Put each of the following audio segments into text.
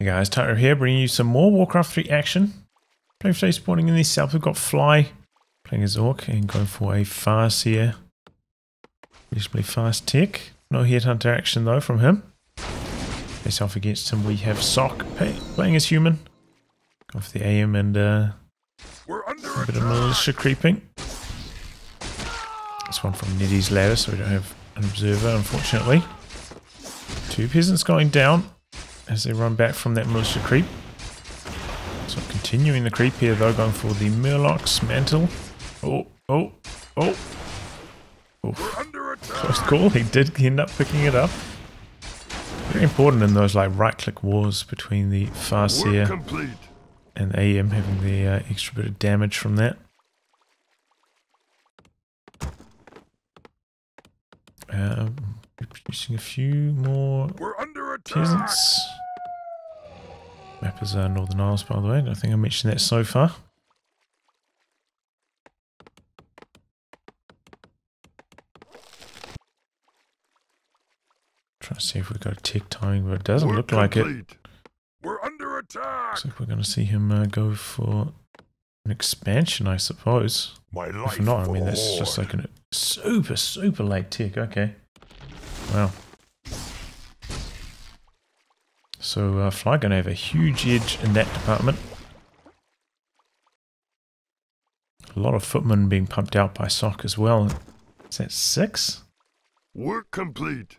Hey guys, Tyler here, bringing you some more Warcraft 3 action. Playing today, spawning in the south, we've got Fly, playing as Orc, and going for a fast here. Reasonably fast tech. No headhunter action though from him. Face off against him, we have Sock playing as human. Going for the AM and a bit of militia creeping. This one from Neddy's ladder, so we don't have an observer, unfortunately. Two peasants going down as they run back from that militia creep. So continuing the creep here though, going for the Murloc's mantle. Oh. Close call, he did end up picking it up. Very important in those like right click wars between the Farseer and the AM, having the extra bit of damage from that. Producing a few more peasants. Map is Northern Isles, by the way. I don't think I mentioned that so far. Trying to see if we've got a tick timing, but it doesn't look like it. We're under attack. Looks like we're going to see him go for an expansion, I suppose. If not, I mean, that's just like a super late tick. Okay. Wow. So Fly going to have a huge edge in that department. A lot of footmen being pumped out by Sock as well. Is that 6? Work complete.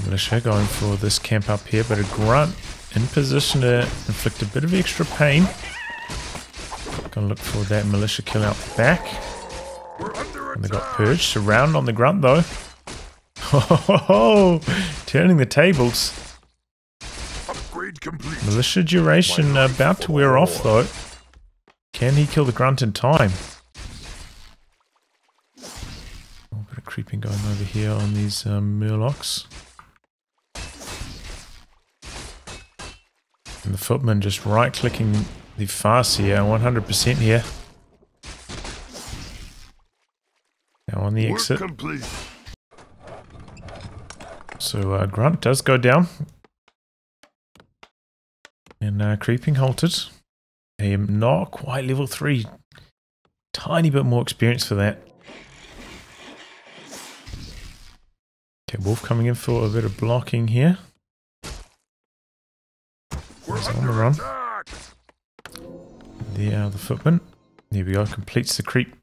Militia going for this camp up here, but a grunt in position to inflict a bit of extra pain. Gonna look for that militia kill out the back. And they got purged. Surround on the grunt though. Oh, turning the tables. Upgrade complete. Militia duration about to wear off though. Can he kill the grunt in time? A little bit of creeping going over here on these Murlocs. And the footman just right clicking the Farseer 100% here. Now on the exit. So grunt does go down. And creeping halted. I am not quite level 3. Tiny bit more experience for that. Okay, Wolf coming in for a bit of blocking here. He's on the run. The footman. There we go, completes the creep.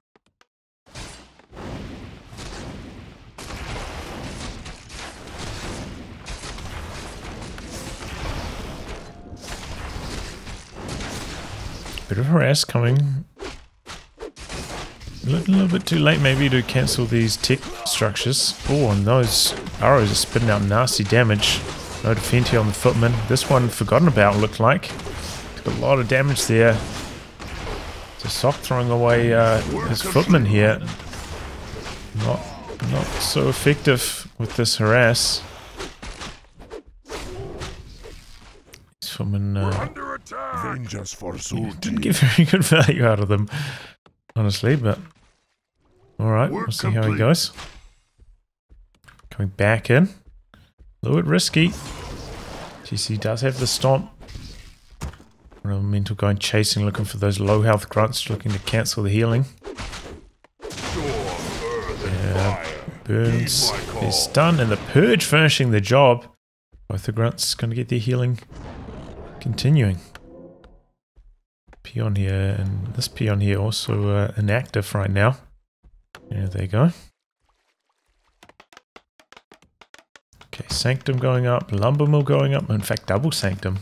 Bit of harass coming. A little bit too late maybe to cancel these tech structures. Oh, and those arrows are spitting out nasty damage. No defense here on the footman. This one forgotten about, looked like. Took a lot of damage there. So Sock throwing away his footman here. Not so effective with this harass. These footmen didn't get very good value out of them, honestly, but alright, we'll see how he goes. Coming back in. A little bit risky. GC does have the stomp. Mental going chasing, looking for those low health grunts, looking to cancel the healing. Yeah, burns is stunned, and the purge finishing the job. Both the grunts going to get their healing continuing. Peon here, and this peon here also inactive right now. Yeah, there you go. Okay, Sanctum going up, Lumber Mill going up, in fact double Sanctum.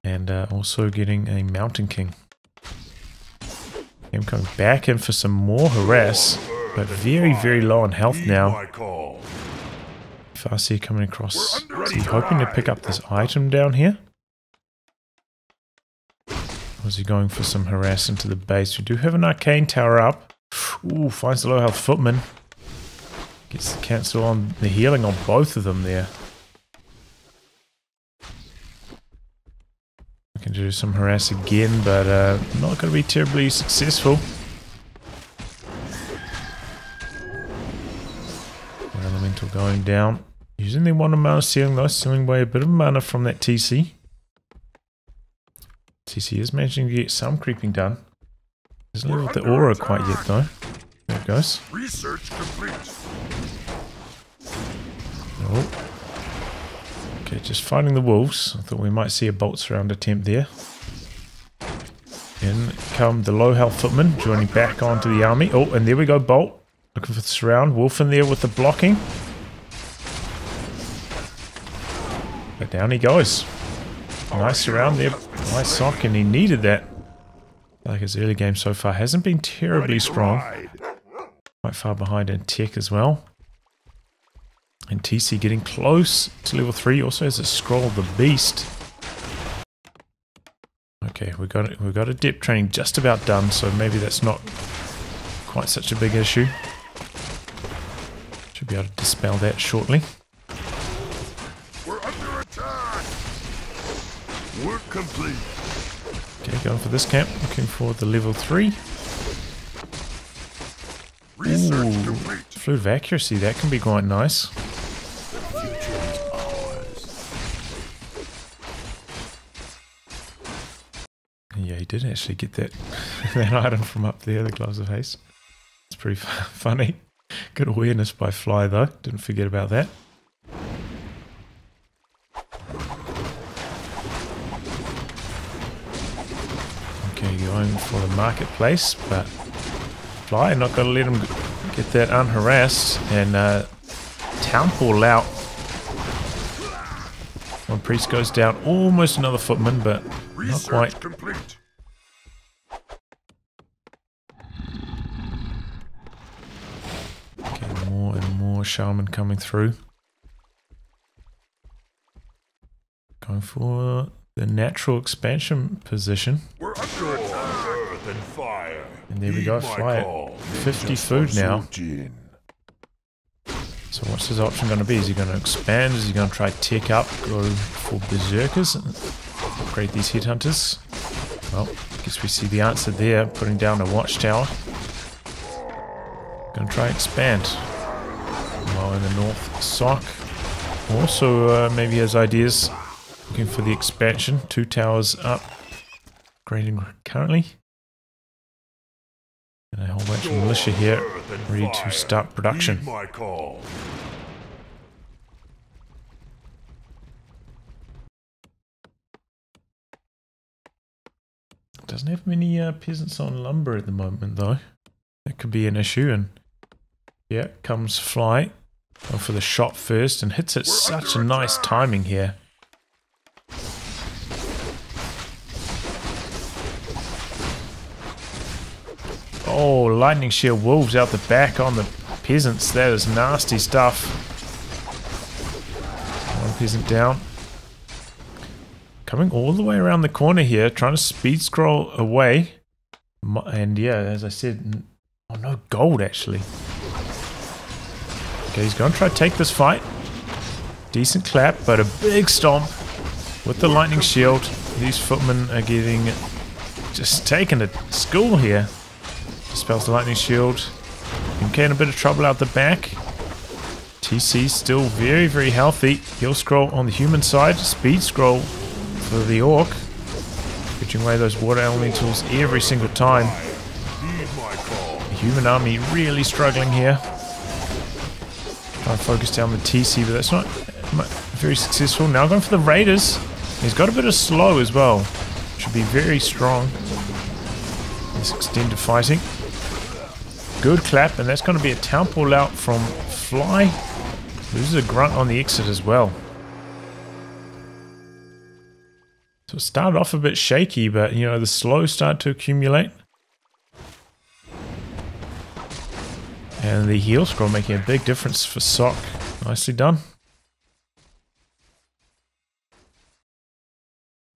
And also getting a Mountain King. I'm coming back in for some more harass, but very low on health now. Farseer coming across. Is he hoping to pick up this item down here? Or is he going for some harass into the base? We do have an arcane tower up. Ooh, finds the low health footman. Gets the cancel on the healing on both of them there. We can do some harass again, but not going to be terribly successful. Elemental going down. Using the 1 mana sealing though, sealing away a bit of mana from that TC. TC is managing to get some creeping done. Doesn't level the aura quite yet though. There it goes. Research complete. Oh. Okay, just fighting the wolves. I thought we might see a bolt surround attempt there. In come the low health footman, joining back onto the army. Oh, and there we go, bolt. Looking for the surround. Wolf in there with the blocking. But down he goes. Nice surround there. Nice sock, and he needed that. Like his early game so far hasn't been terribly strong. Quite far behind in tech as well. And TC getting close to level 3. Also has a scroll of the beast. Okay, we got a depth training just about done, so maybe that's not quite such a big issue. Should be able to dispel that shortly. We're under attack. Work complete. Okay, going for this camp, looking for the level 3. Research complete. Fluid of accuracy, that can be quite nice. Yeah, he did actually get that, that item from up there, the Gloves of Haste. It's pretty funny. Good awareness by Fly though, didn't forget about that. Okay, going for the marketplace, but Fly not going to let him get that unharassed, and Town Ball out. One priest goes down, almost another footman, but not quite. Complete. Okay, more and more shaman coming through. Going for the natural expansion position. We're under attack. Earth and fire. And there we go, Fly. 50 food now. So what's his option going to be? Is he going to expand? Is he going to try tech up, go for berserkers, and upgrade these headhunters? Well, I guess we see the answer there, putting down a watchtower. Going to try expand. While in the north, Sock also maybe has ideas, looking for the expansion. 2 towers up, upgrading currently. And a whole bunch of militia here, ready to start production. Doesn't have many peasants on lumber at the moment though. That could be an issue, and yeah, comes Fly. Go for the shot first and hits it. Such a nice timing here. Oh, lightning shield wolves out the back on the peasants. That is nasty stuff. One peasant down. Coming all the way around the corner here, trying to speed scroll away. And yeah, as I said, oh no, gold actually. Okay, he's going to try to take this fight. Decent clap, but a big stomp with the lightning shield. These footmen are getting just taken to school here. Dispels the lightning shield. MK in a bit of trouble out the back. TC still very, very healthy. Heal scroll on the human side. Speed scroll for the orc. Pushing away those water elementals every single time. The human army really struggling here. Trying to focus down the TC, but that's not very successful. Now going for the raiders. He's got a bit of slow as well. Should be very strong. This extended fighting. Good clap, and that's going to be a town ball out from Fly. Loses a grunt on the exit as well. So it started off a bit shaky, but you know, the slow start to accumulate. And the heal scroll making a big difference for Sock. Nicely done.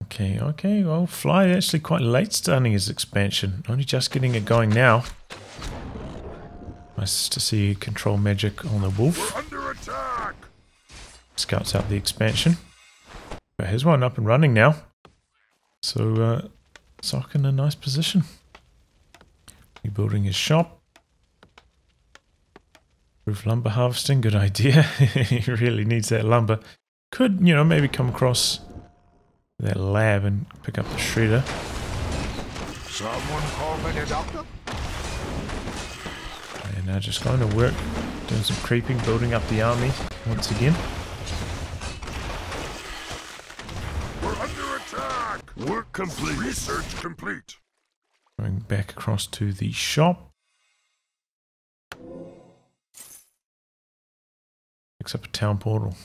Okay, well, Fly actually quite late starting his expansion. Only just getting it going now. Nice to see control magic on the wolf. We're under attack. Scouts out the expansion. But here's one up and running now. So, Sock in a nice position. Rebuilding his shop. Roof lumber harvesting, good idea. He really needs that lumber. Could, you know, maybe come across that lab and pick up the shredder. Someone call me a doctor? And now just going to work, doing some creeping, building up the army once again. We're under attack! Work complete. Research complete. Going back across to the shop. Picks up a town portal.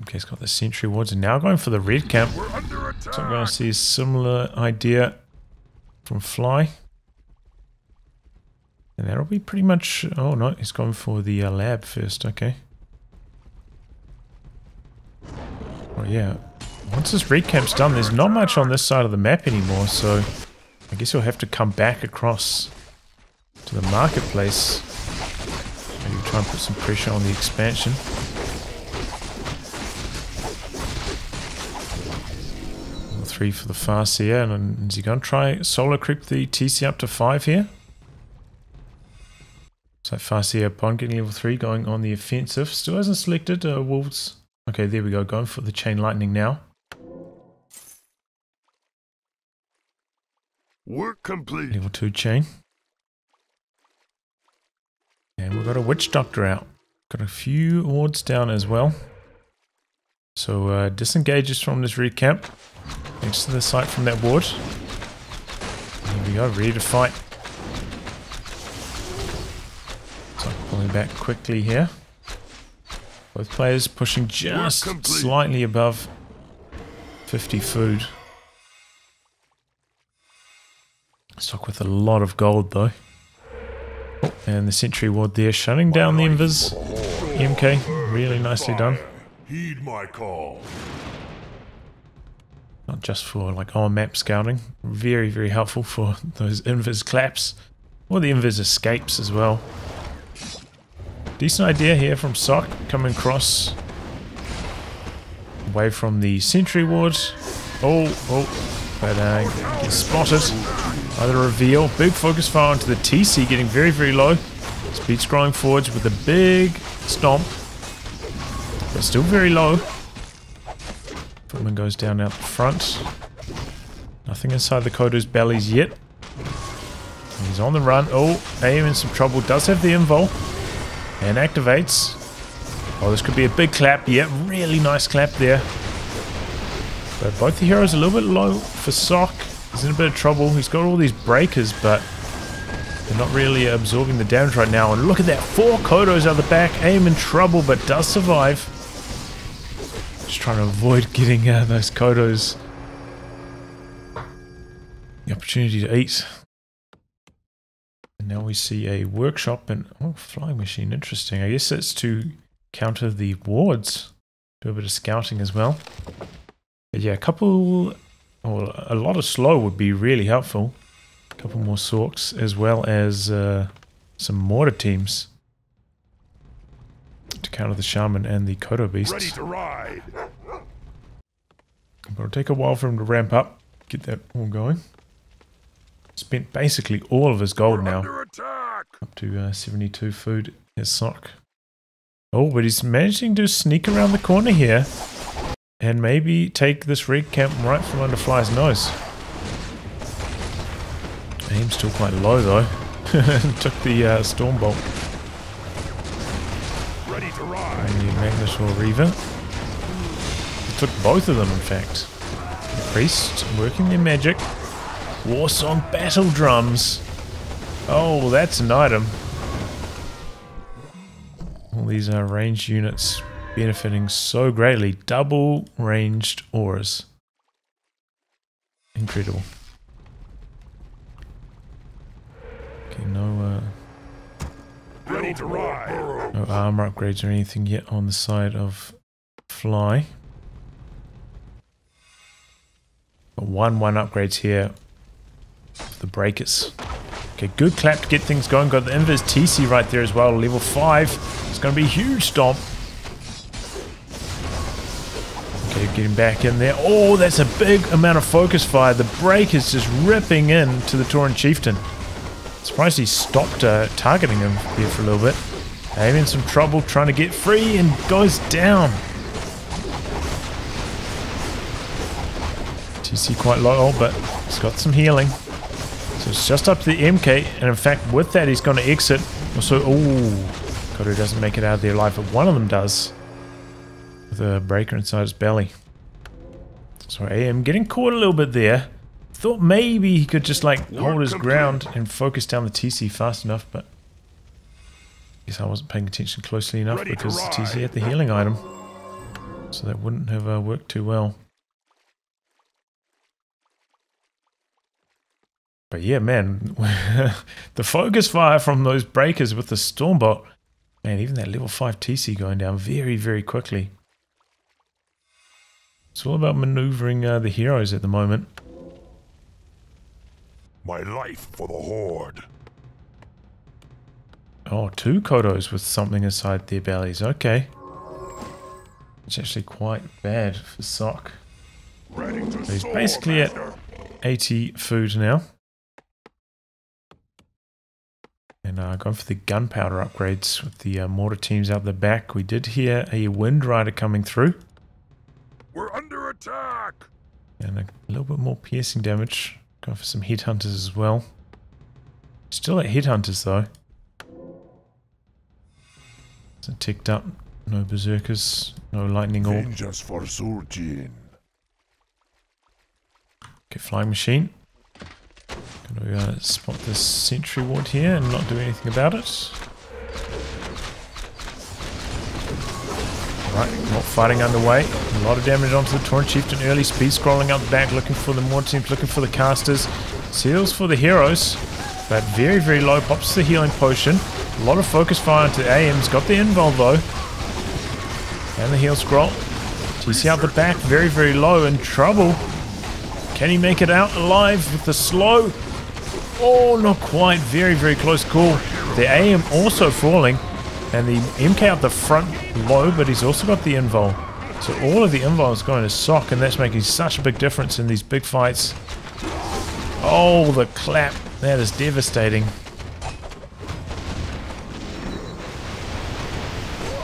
MK's got the sentry wards and now going for the red camp. We're under attack. So I'm going to see a similar idea from Fly. And that'll be pretty much... Oh no, he's going for the lab first, okay. Oh yeah. Once this red camp's done, there's not much on this side of the map anymore, so I guess he'll have to come back across to the marketplace. Maybe try and put some pressure on the expansion. Level 3 for the Farseer, and is he going to try solo creep the TC up to 5 here? So Farseer upon getting level 3 going on the offensive. Still hasn't selected Wolves. Okay, there we go, going for the Chain Lightning now. Work complete. Level 2 chain. And we've got a Witch Doctor out. Got a few wards down as well. So disengages from this red camp. Next to the site from that ward. Here we go, ready to fight. So pulling back quickly here. Both players pushing just slightly above 50 food. Stock with a lot of gold though. Oh, and the sentry ward there shutting down the invis. MK, really nicely done. Heed my call. Not just for like on map scouting. Very, very helpful for those invis claps. Or the invis escapes as well. Decent idea here from Sock coming across. Away from the sentry ward. But gets spotted. Either reveal, big focus fire onto the TC, getting very, very low. Speed scrolling forwards with a big stomp. But still very low. Footman goes down out the front. Nothing inside the Kodo's bellies yet. He's on the run. Oh, AM in some trouble. Does have the invul. And activates. Oh, this could be a big clap. Yeah, really nice clap there. But both the heroes a little bit low for Sock. He's in a bit of trouble. He's got all these breakers, but they're not really absorbing the damage right now. And look at that. 4 Kodos out the back. AM in trouble, but does survive. Just trying to avoid getting those Kodos the opportunity to eat. And now we see a workshop and... Oh, flying machine. Interesting. I guess that's to counter the wards. Do a bit of scouting as well. But yeah, a couple... Well, a lot of slow would be really helpful. A couple more Sorks, as well as some mortar teams to counter the Shaman and the Kodo beasts. Ready to ride. But it'll take a while for him to ramp up, get that all going. Spent basically all of his gold now. Up to 72 food as Sock. Oh, but he's managing to sneak around the corner here. And maybe take this red camp right from under Fly's nose. Aim's still quite low though. Took the Storm Bolt. Ready to ride. And the Magnetor Reaver. He took both of them in fact. The Priest working their magic. Warsong Battle Drums. Oh, that's an item. All these are ranged units. Benefiting so greatly. Double ranged auras. Incredible. Okay, no Ready to ride. no armor upgrades or anything yet on the side of Fly. But 1-1 upgrades here. The breakers. Okay, good clap to get things going. Got the invis TC right there as well. Level 5. It's going to be a huge stomp. Okay, getting back in there. Oh, that's a big amount of focus fire. The break is just ripping in to the Tauren Chieftain. Surprised he stopped targeting him here for a little bit. AM in some trouble trying to get free and goes down. TC quite low, but he's got some healing. So it's just up to the MK, and in fact with that he's going to exit. Also, oh, Kodo doesn't make it out of there alive, but one of them does. With a breaker inside his belly. So AM getting caught a little bit there. Thought maybe he could just like hold his ground and focus down the TC fast enough, but I guess I wasn't paying attention closely enough because the TC had the healing item. So that wouldn't have worked too well. But yeah, man, the focus fire from those breakers with the Stormbot, man, even that level 5 TC going down very, very quickly. It's all about maneuvering the heroes at the moment. My life for the Horde. Oh, 2 Kodos with something inside their bellies. Okay. It's actually quite bad for Sock. So he's basically at 80 food now. And going for the gunpowder upgrades with the mortar teams out the back. We did hear a Wind Rider coming through. We're under attack. And a little bit more piercing damage. Going for some headhunters as well. Still at headhunters though. Isn't ticked up. No berserkers. No lightning orb. Vengeance for Surgeon. Okay, flying machine. Gonna spot this sentry ward here and not do anything about it. Right, not fighting underway. A lot of damage onto the Torrent Chieftain. Early speed scrolling up the back, looking for the mortar teams, looking for the casters. Seals for the heroes, but very, very low. Pops the healing potion. A lot of focus fire into AM's. Got the invul though. And the heal scroll. TC out the back, very, very low. In trouble. Can he make it out alive with the slow? Oh, not quite. Very, very close call. The AM also falling. And the MK up the front low, but he's also got the invul. So all of the invul is going to Sock, and that's making such a big difference in these big fights. Oh, the clap. That is devastating.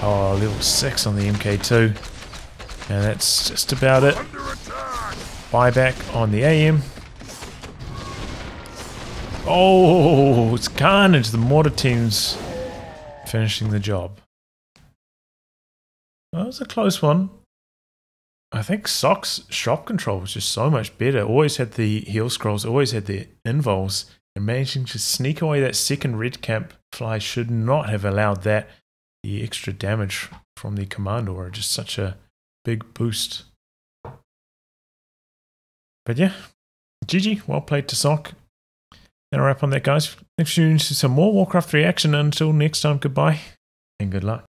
Oh, level 6 on the MK2. And that's just about it. Buyback on the AM. Oh, it's carnage. The mortar teams finishing the job. That was a close one. I think Sock's shop control was just so much better. Always had the heal scrolls, always had the invuls, and managing to sneak away that second red camp fly should not have allowed that. The extra damage from the Commandor, just such a big boost. But yeah, GG, well played to Sock. And a wrap on that, guys. Thanks for tuning in to some more Warcraft 3 action. Until next time, goodbye and good luck.